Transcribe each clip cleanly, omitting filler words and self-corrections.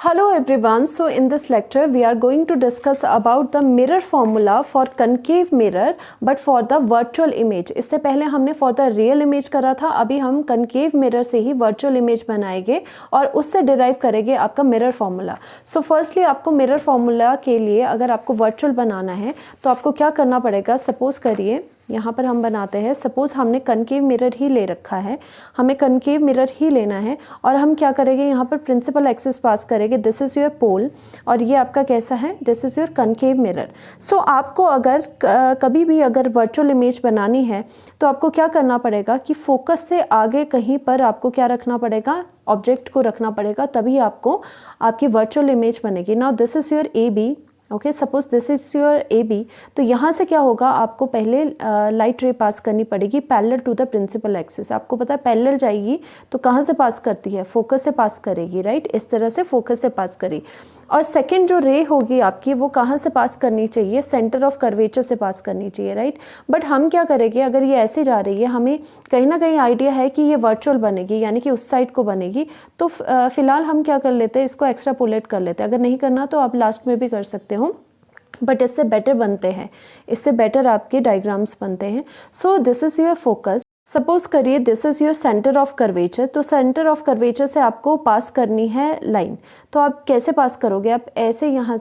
Hello everyone, so in this lecture we are going to discuss about the mirror formula for concave mirror but for the virtual image. इससे पहले हमने for the real image करा था, अभी हम concave mirror से ही virtual image बनाएंगे और उससे derive करेंगे आपका mirror formula. So firstly आपको mirror formula के लिए अगर आपको virtual बनाना है तो आपको क्या करना पड़ेगा. Suppose करिए यहाँ पर हम बनाते हैं, सपोज हमने कनकेव मिरर ही ले रखा है, हमें कनकेव मिरर ही लेना है और हम क्या करेंगे यहाँ पर प्रिंसिपल एक्सिस पास करेंगे. दिस इज़ योर पोल और ये आपका कैसा है, this is your concave mirror. So आपको अगर कभी भी अगर वर्चुअल इमेज बनानी है तो आपको क्या करना पड़ेगा कि फोकस से आगे कहीं पर आपको क्या रखना पड़ेगा, ऑब्जेक्ट को रखना पड़ेगा, तभी आपको आपकी वर्चुअल इमेज बनेगी. Now this is your A B. Okay, suppose this is your A B. तो यहाँ से क्या होगा, आपको पहले लाइट रे पास करनी पड़ेगी parallel to the principal axis. आपको पता है पैरेलल जाएगी तो कहाँ से पास करती है, फोकस से पास करेगी, राइट. इस तरह से फोकस से पास करी. और सेकंड जो रे होगी आपकी वो कहाँ से पास करनी चाहिए, सेंटर ऑफ कर्वेचर से पास करनी चाहिए, राइट. बट हम क्या करेंगे, अगर ये ऐसे जा रही है, हमें कहीं ना कहीं आइडिया है कि ये वर्चुअल बनेगी यानी कि उस साइड को बनेगी, तो फिलहाल हम क्या कर लेते हैं, इसको एक्स्ट्रापोलेट कर लेते हैं. अगर नहीं करना तो आप लास्ट में भी कर सकते हो, बट इससे बेटर बनते हैं, इससे बेटर आपके डायग्राम्स बनते हैं. So this is your focus. Suppose करिए this is your centre of curvature. तो सेंटर ऑफ कर्वेचर से आपको पास करनी है लाइन. तो आप कैसे पास करोगे, आप ऐसे यहाँ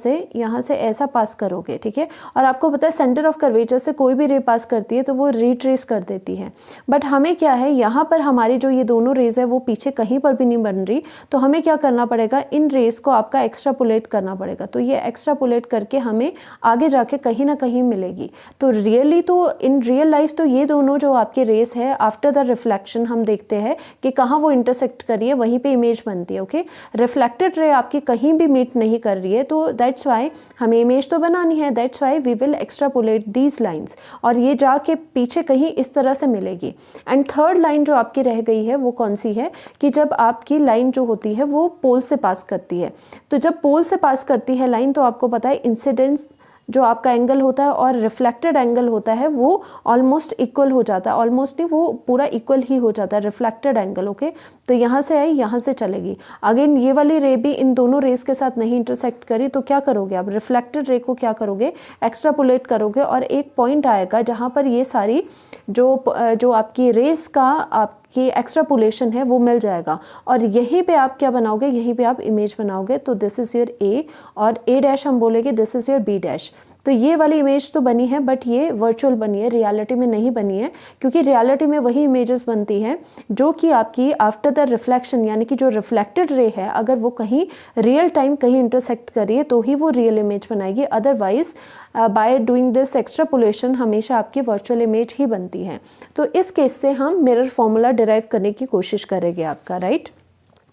से ऐसा पास करोगे, ठीक है. और आपको पता है सेंटर ऑफ कर्वेचर से कोई भी रे पास करती है तो वो रिट्रेस कर देती है. बट हमें क्या है, यहाँ पर हमारी जो ये दोनों रेज है वो पीछे कहीं पर भी नहीं बन रही, तो हमें क्या करना पड़ेगा, इन रेज को आपका एक्स्ट्रापोलेट करना पड़ेगा. तो ये एक्स्ट्रापोलेट करके हमें आगे जाके कहीं ना कहीं मिलेगी. तो रियली तो इन रियल लाइफ तो ये दोनों जो आपके रेस है आफ्टर द रिफ्लेक्शन हम देखते हैं कि कहाँ वो इंटरसेक्ट कर रही है, वहीं पे इमेज बनती है. ओके, रिफ्लेक्टेड रे आपकी कहीं भी मीट नहीं कर रही है, तो दैट्स वाई हमें इमेज तो बनानी है, that's why we will extrapolate these lines और ये जाके पीछे कहीं इस तरह से मिलेगी. एंड थर्ड लाइन जो आपकी रह गई है वो कौन सी है, कि जब आपकी लाइन जो होती है वो पोल से पास करती है. तो जब पोल से पास करती है लाइन तो आपको पता है इंसिडेंस जो आपका एंगल होता है और रिफ्लेक्टेड एंगल होता है वो ऑलमोस्ट इक्वल हो जाता है, ऑलमोस्ट नहीं वो पूरा इक्वल ही हो जाता है रिफ्लेक्टेड एंगल. ओके, तो यहाँ से आई, यहाँ से चलेगी. अगेन ये वाली रे भी इन दोनों रेस के साथ नहीं इंटरसेक्ट करी, तो क्या करोगे आप, रिफ्लेक्टेड रे को क्या करोगे, एक्स्ट्रापोलेट करोगे और एक पॉइंट आएगा जहाँ पर ये सारी जो आपकी रेस का आपकी एक्स्ट्रापोलेशन है वो मिल जाएगा और यहीं पे आप क्या बनाओगे, यहीं पे आप इमेज बनाओगे. तो दिस इज़ योर ए और ए डैश हम बोलेंगे this is your B dash. तो ये वाली इमेज तो बनी है बट ये वर्चुअल बनी है, रियलिटी में नहीं बनी है, क्योंकि रियलिटी में वही इमेजेस बनती हैं जो कि आपकी आफ्टर द रिफ्लेक्शन यानी कि जो रिफ्लेक्टेड रे है अगर वो कहीं रियल टाइम कहीं इंटरसेक्ट करिए तो ही वो रियल इमेज बनाएगी. Otherwise by doing this extrapolation हमेशा आपकी वर्चुअल इमेज ही बनती है. तो इस केस से हम मिरर फॉर्मूला डिराइव करने की कोशिश करेंगे आपका, राइट.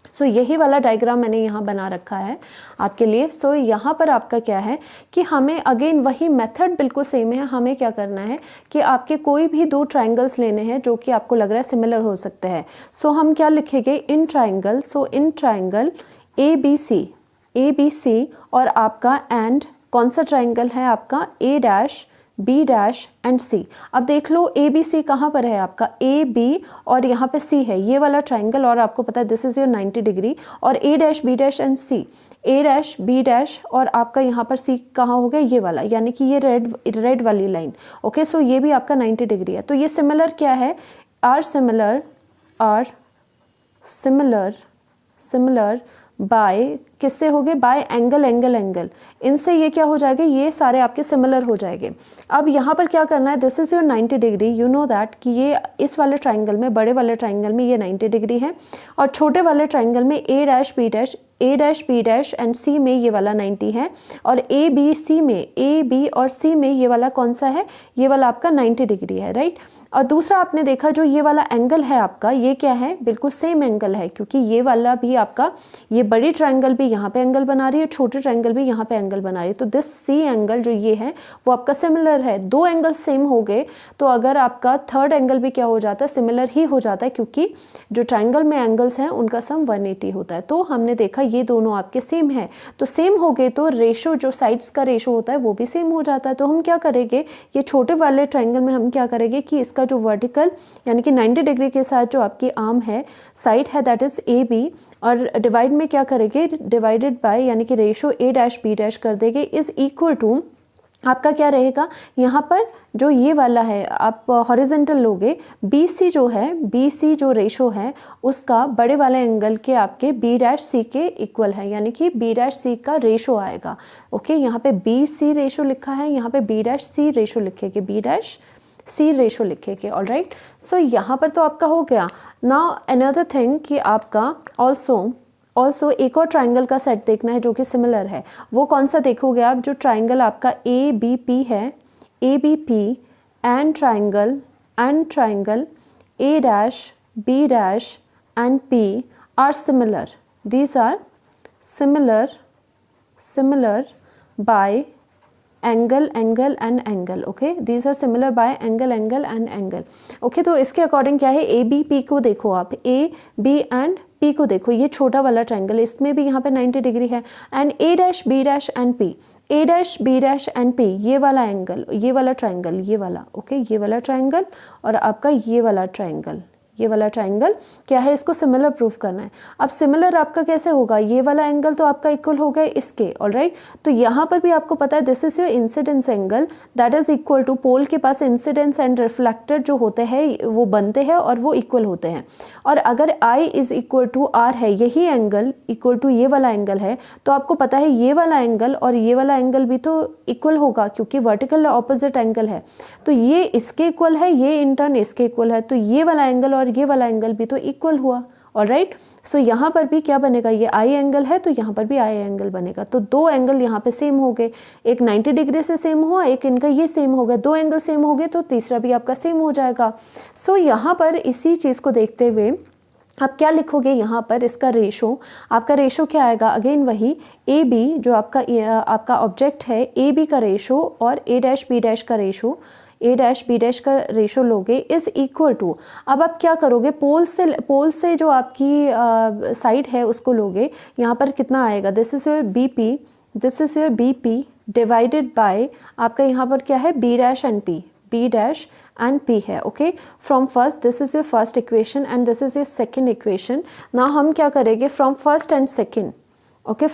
सो यही वाला डायग्राम मैंने यहाँ बना रखा है आपके लिए. सो यहाँ पर आपका क्या है कि हमें अगेन वही मेथड बिल्कुल सेम है. हमें क्या करना है कि आपके कोई भी दो ट्राइंगल्स लेने हैं जो कि आपको लग रहा है सिमिलर हो सकते हैं. सो हम क्या लिखेंगे, in triangle. So in triangle A B C और आपका एंड कौन सा ट्राइंगल है आपका, A dash B dash and C. अब देख लो ए बी सी कहाँ पर है आपका, ए बी और यहाँ पे सी है ये वाला ट्राइंगल और आपको पता है दिस इज़ योर 90 डिग्री. और A dash B dash and C, A dash B dash और आपका यहाँ पर सी कहाँ हो गया, ये वाला यानी कि ये रेड वाली लाइन. ओके, सो ये भी आपका 90 डिग्री है. तो ये सिमिलर क्या है, आर सिमिलर बाय किससे हो गए, बाय एंगल. इनसे ये क्या हो जाएगा, ये सारे आपके सिमिलर हो जाएंगे. अब यहाँ पर क्या करना है, this is your 90 degree. You know that कि ये इस वाले ट्राइंगल में, बड़े वाले ट्राइंगल में ये 90 डिग्री है और छोटे वाले ट्राइंगल में ए डैश बी डैश एंड सी में ये वाला 90 है और ए बी और सी में ये वाला कौन सा है, ये वाला आपका 90 डिग्री है, राइट. और दूसरा आपने देखा जो ये वाला एंगल है आपका, ये क्या है, बिल्कुल सेम एंगल है, क्योंकि ये वाला भी आपका, ये बड़ी ट्राइंगल भी यहाँ पे एंगल बना रही है, छोटे ट्राइंगल भी यहाँ पे एंगल बना रही है. तो दिस सी एंगल जो ये है वो आपका सिमिलर है. दो एंगल सेम हो गए तो अगर आपका थर्ड एंगल भी क्या हो जाता है, सिमिलर ही हो जाता है, क्योंकि जो ट्राइंगल में एंगल्स हैं उनका सम 180 होता है. तो हमने देखा ये दोनों आपके सेम है, तो सेम हो गए तो रेशो जो साइड्स का रेशो होता है वो भी सेम हो जाता है। तो हम क्या करेंगे, ये छोटे वाले ट्रायंगल में हम क्या करेंगे कि इसका जो वर्टिकल यानी कि 90 डिग्री के साथ जो आपकी आर्म है, साइड है, दैट इज़ ए बी, और डिवाइड में क्या करेंगे, डिवाइडेड बाय यानी कि ratio A dash B dash कर देंगे इज़ इक्वल टू आपका क्या रहेगा, यहाँ पर जो ये वाला है आप हॉरिजेंटल लोगे, बी सी जो है, बी सी जो रेशो है उसका बड़े वाले एंगल के आपके बी डैश सी के इक्वल है, यानी कि बी डैश सी का रेशो आएगा। ओके, यहाँ पे बी सी रेशो लिखा है, यहाँ पे बी डैश सी रेशो लिखेंगे, बी डैश सी रेशो लिखेंगे। ऑलराइट, सो यहाँ पर तो आपका हो गया। नाउ अनदर थिंग कि आपका ऑल्सो एक और ट्राइंगल का सेट देखना है जो कि सिमिलर है। वो कौन सा देखोगे आप, जो ट्राइंगल आपका ए बी पी है, A B P and triangle A dash B dash and P are similar, these are similar by angle and angle. Okay, these are similar by angle and angle. Okay, तो इसके according क्या है, A B P को देखो आप, A B and P को देखो, ये छोटा वाला ट्रायंगल, इसमें भी यहाँ पे 90 डिग्री है, and A dash B dash and P, A dash B dash and P, ये वाला एंगल, ये वाला ट्रायंगल, ये वाला, ओके, ये वाला ट्रायंगल और आपका ये वाला ट्रायंगल, ये वाला ट्रायंगल क्या है, इसको सिमिलर प्रूफ करना है। अब सिमिलर आपका कैसे होगा, ये वाला एंगल तो आपका इक्वल हो गया इसके। ऑलराइट, तो यहाँ पर भी आपको पता है this is your incidence angle, that is equal to, pole के पास इंसिडेंस एंड रिफ्लेक्टेड जो होते हैं वो बनते हैं और वो इक्वल होते हैं। और अगर I is equal to are है, यही एंगल इक्वल टू ये वाला एंगल है, तो आपको पता है ये वाला एंगल और ये वाला एंगल भी तो इक्वल होगा, क्योंकि वर्टिकल ऑपोजिट एंगल है, तो ये इसके इक्वल है, ये इन टर्न इसके इक्वल है, तो ये वाला एंगल और ये वाला एंगल भी तो इक्वल हुआ। ऑलराइट, सो यहाँ पर भी क्या बनेगा, ये आई एंगल है तो यहाँ पर भी आई एंगल बनेगा, तो दो एंगल यहाँ पे सेम हो गए, एक 90 डिग्री से सेम हुआ, एक इनका ये सेम हो गया, दो एंगल सेम हो गए तो तीसरा भी आपका सेम हो जाएगा। सो यहाँ पर इसी चीज़ को देखते हुए आप क्या लिखोगे, यहाँ पर इसका रेशो, आपका रेशो क्या आएगा, अगेन वही ए बी जो आपका ऑब्जेक्ट है, ए बी का रेशो और ए डैश बी डैश का ratio, A dash B dash का रेशो लोगे इज इक्वल टू, अब आप क्या करोगे, पोल से जो आपकी साइड है उसको लोगे, यहाँ पर कितना आएगा, this is your B P, this is your B P divided by आपका यहाँ पर क्या है, B dash and P, B dash and P है। Okay, from first, this is your first equation and this is your second equation. ना हम क्या करेंगे, from first and second, okay,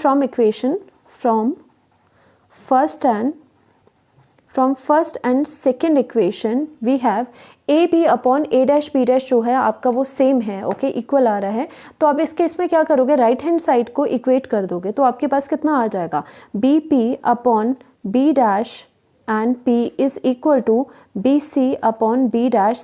from first and second equation we have A B upon A dash B dash जो है आपका वो same है, okay, equal आ रहा है, तो आप इसके इसमें क्या करोगे, राइट हैंड साइड को इक्वेट कर दोगे, तो आपके पास कितना आ जाएगा, B P upon B dash and P is equal to B C upon B dash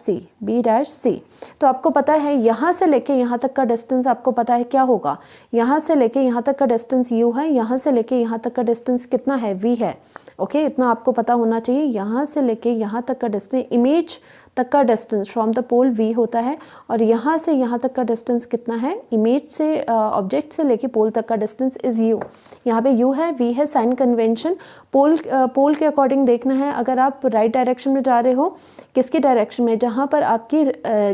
C. तो आपको पता है यहाँ से लेके यहाँ तक का डिस्टेंस आपको पता है क्या होगा, यहाँ से लेके यहाँ तक का डिस्टेंस u है, यहाँ से लेके यहाँ तक का डिस्टेंस कितना है, v है। ओके, इतना आपको पता होना चाहिए, यहाँ से लेके यहाँ तक का डिस्टेंस, इमेज तक का distance from the pole v होता है, और यहाँ से यहाँ तक का डिस्टेंस कितना है, इमेज से ऑब्जेक्ट से लेके पोल तक का डिस्टेंस इज u। यहाँ पे u है, v है, साइन कन्वेंशन, पोल के अकॉर्डिंग देखना है। अगर आप राइट डायरेक्शन में जा रहे हो, किसकी डायरेक्शन में, जहाँ पर आपकी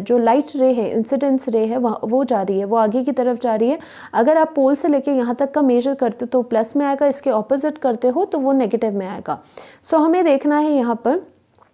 जो लाइट रे है, इंसिडेंस रे है, वो जा रही है, वो आगे की तरफ जा रही है। अगर आप पोल से लेके यहाँ तक का मेजर करते हो तो प्लस में आएगा, इसके ऑपोजिट करते हो तो वो नेगेटिव में आएगा। सो हमें देखना है यहाँ पर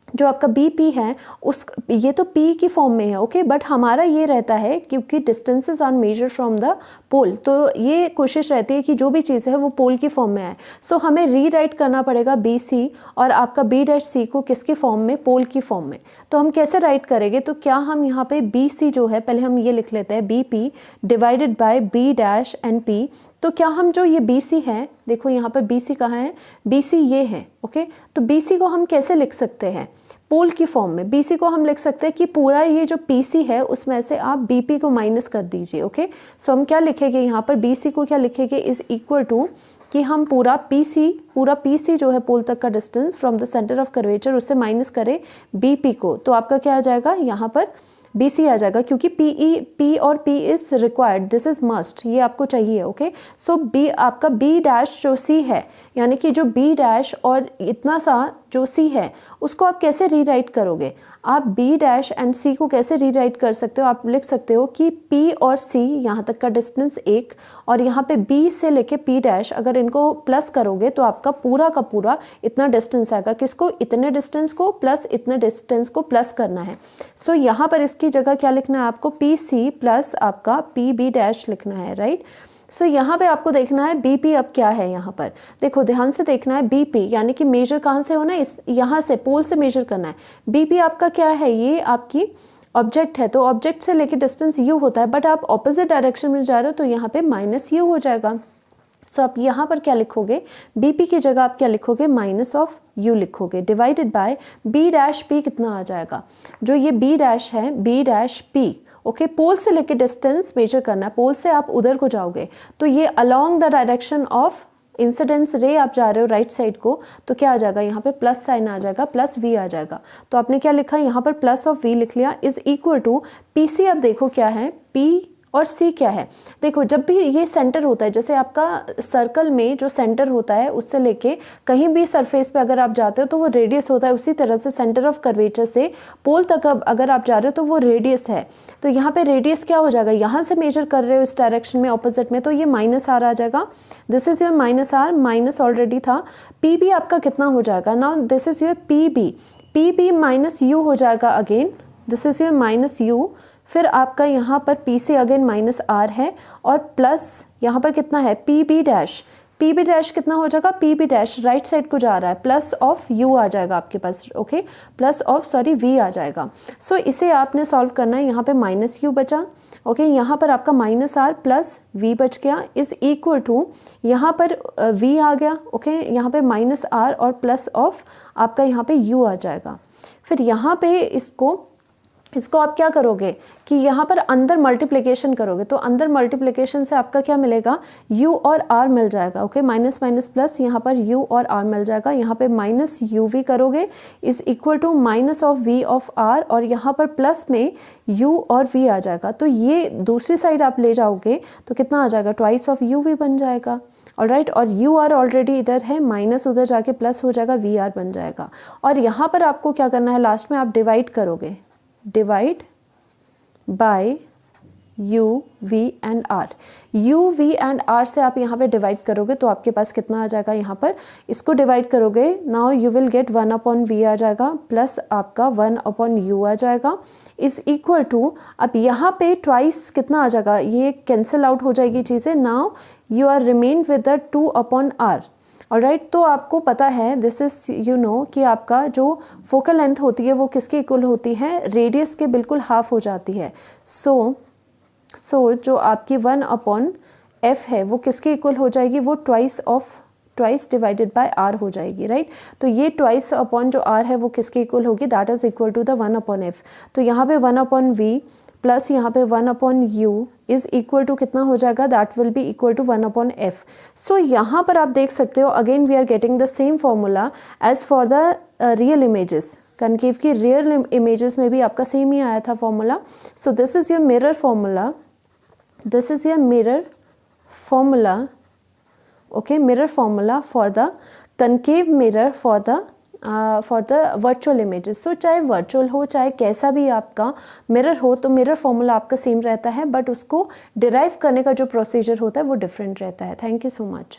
जो आपका बी पी है उस, ये तो पी की फॉर्म में है, ओके, बट हमारा ये रहता है क्योंकि distances are measure from the pole, तो ये कोशिश रहती है कि जो भी चीज़ है वो पोल की फॉर्म में आए। सो हमें रीराइट करना पड़ेगा बी सी और आपका बी डैश सी को किसकी फॉर्म में, पोल की फॉर्म में। तो हम कैसे राइट करेंगे, तो क्या हम यहाँ पे बी सी जो है, पहले हम ये लिख लेते हैं, B P divided by B dash and P. तो क्या हम जो ये बी सी है, देखो यहाँ पर बी सी कहाँ है, बी सी ये है, ओके, तो बी सी को हम कैसे लिख सकते हैं, पोल की फॉर्म में। BC को हम लिख सकते हैं कि पूरा ये जो PC है उसमें से आप BP को माइनस कर दीजिए, ओके। सो हम क्या लिखेंगे यहाँ पर, BC को क्या लिखेंगे, इज इक्वल टू कि हम पूरा PC जो है पोल तक का distance from the centre of curvature उससे माइनस करें BP को, तो आपका क्या आ जाएगा, यहाँ पर BC आ जाएगा, क्योंकि P और P is required, this is must, ये आपको चाहिए। ओके, सो B आपका B डैश जो C है, यानी कि जो B डैश और इतना सा जो C है उसको आप कैसे रीराइट करोगे? आप B डैश एंड C को कैसे रीराइट कर सकते हो? आप लिख सकते हो कि P और C यहाँ तक का डिस्टेंस 1, और यहाँ पे B से लेके P डैश अगर इनको प्लस करोगे तो आपका पूरा का पूरा इतना डिस्टेंस आएगा। किसको? इतने डिस्टेंस को प्लस इतने डिस्टेंस को प्लस करना है। सो यहाँ पर इसकी जगह क्या लिखना है आपको? PC प्लस आपका PB डैश लिखना है, राइट। सो यहाँ पे आपको देखना है BP अब क्या है। यहाँ पर देखो, ध्यान से देखना है। BP यानी कि मेजर कहाँ से होना है? इस यहाँ से पोल से मेजर करना है। BP आपका क्या है? ये आपकी ऑब्जेक्ट है, तो ऑब्जेक्ट से लेके डिस्टेंस U होता है, बट आप ऑपोजिट डायरेक्शन में जा रहे हो तो यहाँ पे -U हो जाएगा। सो आप यहाँ पर क्या लिखोगे? BP की जगह आप क्या लिखोगे? -U लिखोगे, divided by B dash P कितना आ जाएगा? जो ये B डैश है, B डैश P, ओके, पोल से लेके डिस्टेंस मेजर करना है। पोल से आप उधर को जाओगे तो ये along the direction of incidence रे आप जा रहे हो राइट साइड को, तो क्या आ जाएगा? यहाँ पे प्लस साइन आ जाएगा, प्लस V आ जाएगा। तो आपने क्या लिखा? यहाँ पर प्लस ऑफ V लिख लिया, इज इक्वल टू PC। अब देखो क्या है, P और C क्या है? देखो, जब भी ये सेंटर होता है, जैसे आपका सर्कल में जो सेंटर होता है उससे लेके कहीं भी सरफेस पे अगर आप जाते हो तो वो रेडियस होता है, उसी तरह से सेंटर ऑफ कर्वेचर से पोल तक अगर आप जा रहे हो तो वो रेडियस है। तो यहाँ पे रेडियस क्या हो जाएगा? यहाँ से मेजर कर रहे हो इस डायरेक्शन में ऑपोजिट में, तो ये -R आ जाएगा। This is your -R, minus already था। PB आपका कितना हो जाएगा? Now this is your PB -U हो जाएगा again, this is your -U। फिर आपका यहाँ पर PC अगेन -R है, और प्लस यहाँ पर कितना है? PB डैश कितना हो जाएगा? PB डैश राइट साइड को जा रहा है, प्लस ऑफ U आ जाएगा आपके पास। ओके, प्लस ऑफ V आ जाएगा। सो इसे आपने सॉल्व करना है। यहाँ पे -U बचा, ओके, यहाँ पर आपका -R प्लस V बच गया, इज इक्वल टू यहाँ पर V आ गया। ओके, यहाँ पे -R और प्लस ऑफ आपका यहाँ पे U आ जाएगा। फिर यहाँ पे इसको आप क्या करोगे कि यहाँ पर अंदर मल्टीप्लिकेशन करोगे, तो अंदर मल्टीप्लिकेशन से आपका क्या मिलेगा? U और R मिल जाएगा। ओके, माइनस माइनस प्लस, यहाँ पर U और R मिल जाएगा। यहाँ पे -UV करोगे is equal to -V of R, और यहाँ पर प्लस में U और V आ जाएगा। तो ये दूसरी साइड आप ले जाओगे तो कितना आ जाएगा? ट्वाइस ऑफ UV बन जाएगा। ऑलराइट, और UR ऑलरेडी इधर है, माइनस उधर जाके प्लस हो जाएगा, VR बन जाएगा। और यहाँ पर आपको क्या करना है? लास्ट में आप डिवाइड करोगे, divide by U, V and R। U, V and R से आप यहाँ पे डिवाइड करोगे तो आपके पास कितना आ जाएगा? यहाँ पर इसको डिवाइड करोगे, now you will get 1/V आ जाएगा, प्लस आपका 1/U आ जाएगा, इज इक्वल टू, अब यहाँ पे ट्वाइस कितना आ जाएगा? ये कैंसिल आउट हो जाएगी चीज़ें। Now you are remain with the 2/R। Alright, तो आपको पता है, दिस इज यू नो कि आपका जो फोकल लेंथ होती है वो किसके इक्वल होती है? रेडियस के बिल्कुल हाफ हो जाती है। सो जो आपकी 1/F है वो किसके इक्वल हो जाएगी? वो ट्वाइस डिवाइडेड बाय R हो जाएगी, राइट। तो ये ट्वाइस अपॉन जो R है वो किसके इक्वल होगी? That is equal to the 1/F। तो यहाँ पे 1/V प्लस यहाँ पे 1/U इज इक्वल टू कितना हो जाएगा? That will be equal to 1/F। So यहाँ पर आप देख सकते हो, again we are getting the same formula as for the real images. Concave की रियल इमेजेस में भी आपका सेम ही आया था formula. So this is your mirror formula, this is your mirror formula, okay, mirror formula for the concave mirror for the virtual images. So चाहे virtual हो चाहे कैसा भी आपका मिरर हो, तो मिरर फॉर्मूला आपका सेम रहता है, बट उसको डिराइव करने का जो प्रोसीजर होता है वो डिफरेंट रहता है। Thank you so much.